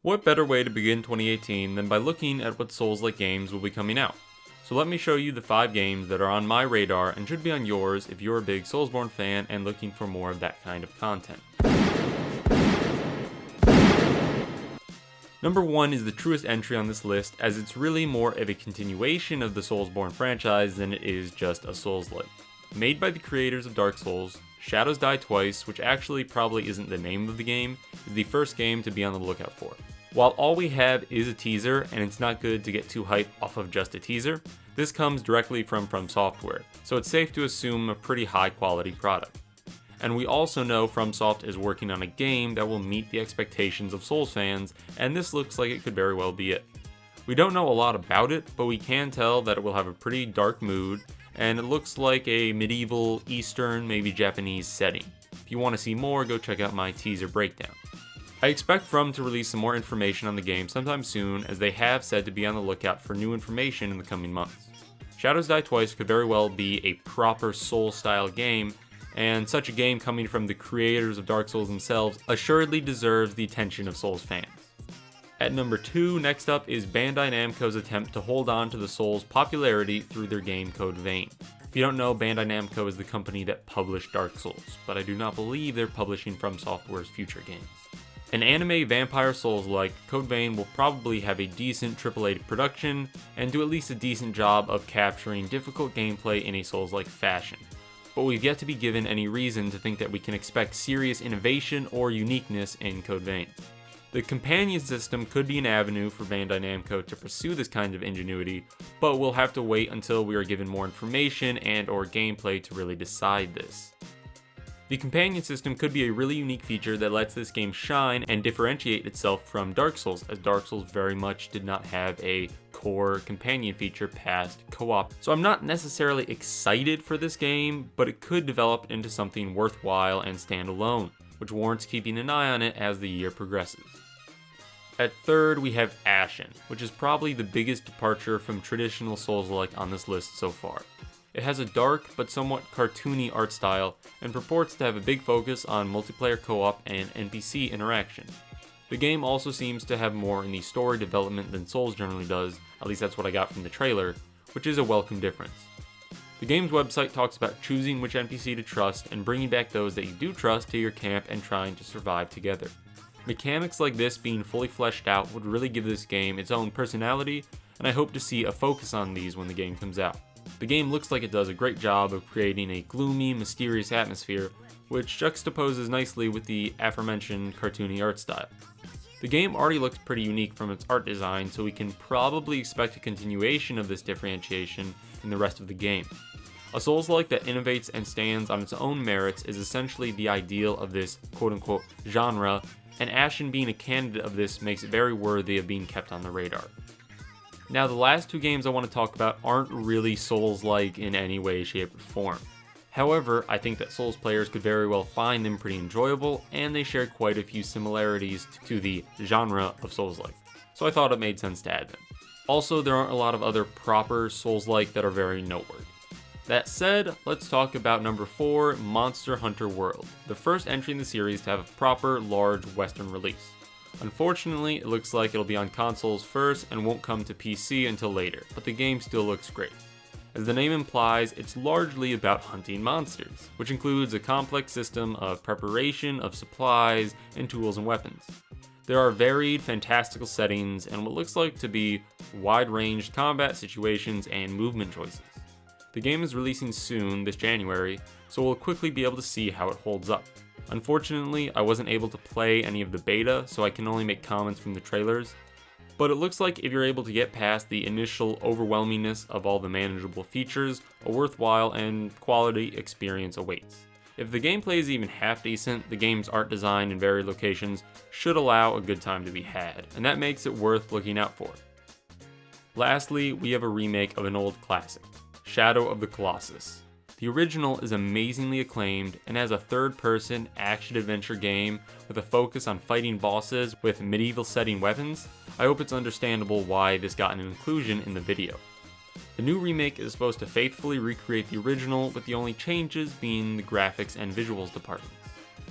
What better way to begin 2018 than by looking at what Souls-like games will be coming out? So let me show you the 5 games that are on my radar and should be on yours if you're a big Soulsborne fan and looking for more of that kind of content. Number 1 is the truest entry on this list, as it's really more of a continuation of the Soulsborne franchise than it is just a Souls-like. Made by the creators of Dark Souls, Shadows Die Twice, which actually probably isn't the name of the game, is the first game to be on the lookout for. While all we have is a teaser, and it's not good to get too hyped off of just a teaser, this comes directly from Software, so it's safe to assume a pretty high quality product. And we also know FromSoft is working on a game that will meet the expectations of Souls fans, and this looks like it could very well be it. We don't know a lot about it, but we can tell that it will have a pretty dark mood, and it looks like a medieval, Eastern, maybe Japanese setting. If you want to see more, go check out my teaser breakdown. I expect From to release some more information on the game sometime soon, as they have said to be on the lookout for new information in the coming months. Shadows Die Twice could very well be a proper Souls-style game, and such a game coming from the creators of Dark Souls themselves assuredly deserves the attention of Souls fans. At number 2, next up is Bandai Namco's attempt to hold on to the Souls' popularity through their game Code Vein. If you don't know, Bandai Namco is the company that published Dark Souls, but I do not believe they're publishing From Software's future games. An anime vampire Souls-like, Code Vein will probably have a decent AAA production, and do at least a decent job of capturing difficult gameplay in a Souls-like fashion. But we've yet to be given any reason to think that we can expect serious innovation or uniqueness in Code Vein. The companion system could be an avenue for Bandai Namco to pursue this kind of ingenuity, but we'll have to wait until we are given more information and or gameplay to really decide this. The companion system could be a really unique feature that lets this game shine and differentiate itself from Dark Souls, as Dark Souls very much did not have a core companion feature past co-op. So I'm not necessarily excited for this game, but it could develop into something worthwhile and stand alone, which warrants keeping an eye on it as the year progresses. At third, we have Ashen, which is probably the biggest departure from traditional Souls-like on this list so far. It has a dark but somewhat cartoony art style and purports to have a big focus on multiplayer co-op and NPC interaction. The game also seems to have more in the story development than Souls generally does, at least that's what I got from the trailer, which is a welcome difference. The game's website talks about choosing which NPC to trust and bringing back those that you do trust to your camp and trying to survive together. Mechanics like this being fully fleshed out would really give this game its own personality, and I hope to see a focus on these when the game comes out. The game looks like it does a great job of creating a gloomy, mysterious atmosphere, which juxtaposes nicely with the aforementioned cartoony art style. The game already looks pretty unique from its art design, so we can probably expect a continuation of this differentiation in the rest of the game. A Souls-like that innovates and stands on its own merits is essentially the ideal of this quote-unquote genre, and Ashen being a candidate of this makes it very worthy of being kept on the radar. Now, the last 2 games I want to talk about aren't really Souls-like in any way, shape, or form. However, I think that Souls players could very well find them pretty enjoyable, and they share quite a few similarities to the genre of Souls-like, so I thought it made sense to add them. Also, there aren't a lot of other proper Souls-like that are very noteworthy. That said, let's talk about number 4, Monster Hunter World, the first entry in the series to have a proper, large Western release. Unfortunately, it looks like it'll be on consoles first and won't come to PC until later, but the game still looks great. As the name implies, it's largely about hunting monsters, which includes a complex system of preparation of supplies and tools and weapons. There are varied, fantastical settings and what looks like to be wide-ranged combat situations and movement choices. The game is releasing soon, this January, so we'll quickly be able to see how it holds up. Unfortunately, I wasn't able to play any of the beta, so I can only make comments from the trailers, but it looks like if you're able to get past the initial overwhelmingness of all the manageable features, a worthwhile and quality experience awaits. If the gameplay is even half decent, the game's art design and varied locations should allow a good time to be had, and that makes it worth looking out for. Lastly, we have a remake of an old classic, Shadow of the Colossus. The original is amazingly acclaimed and has a third-person action-adventure game with a focus on fighting bosses with medieval setting weapons. I hope it's understandable why this got an inclusion in the video. The new remake is supposed to faithfully recreate the original, with the only changes being the graphics and visuals departments.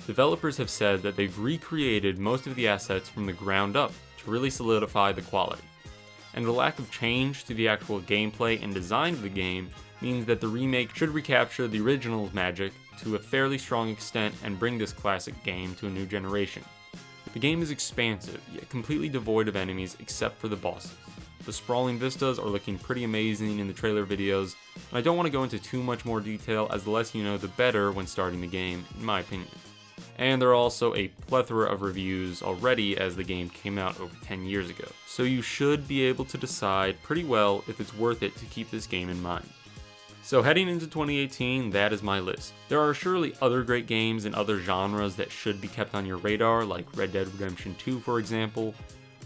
Developers have said that they've recreated most of the assets from the ground up to really solidify the quality. And the lack of change to the actual gameplay and design of the game means that the remake should recapture the original's magic to a fairly strong extent and bring this classic game to a new generation. The game is expansive, yet completely devoid of enemies except for the bosses. The sprawling vistas are looking pretty amazing in the trailer videos, and I don't want to go into too much more detail as the less you know the better when starting the game, in my opinion. And there are also a plethora of reviews already as the game came out over 10 years ago, so you should be able to decide pretty well if it's worth it to keep this game in mind. So heading into 2018, that is my list. There are surely other great games in other genres that should be kept on your radar, like Red Dead Redemption 2 for example,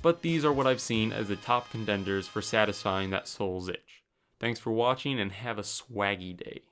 but these are what I've seen as the top contenders for satisfying that soul's itch. Thanks for watching and have a swaggy day.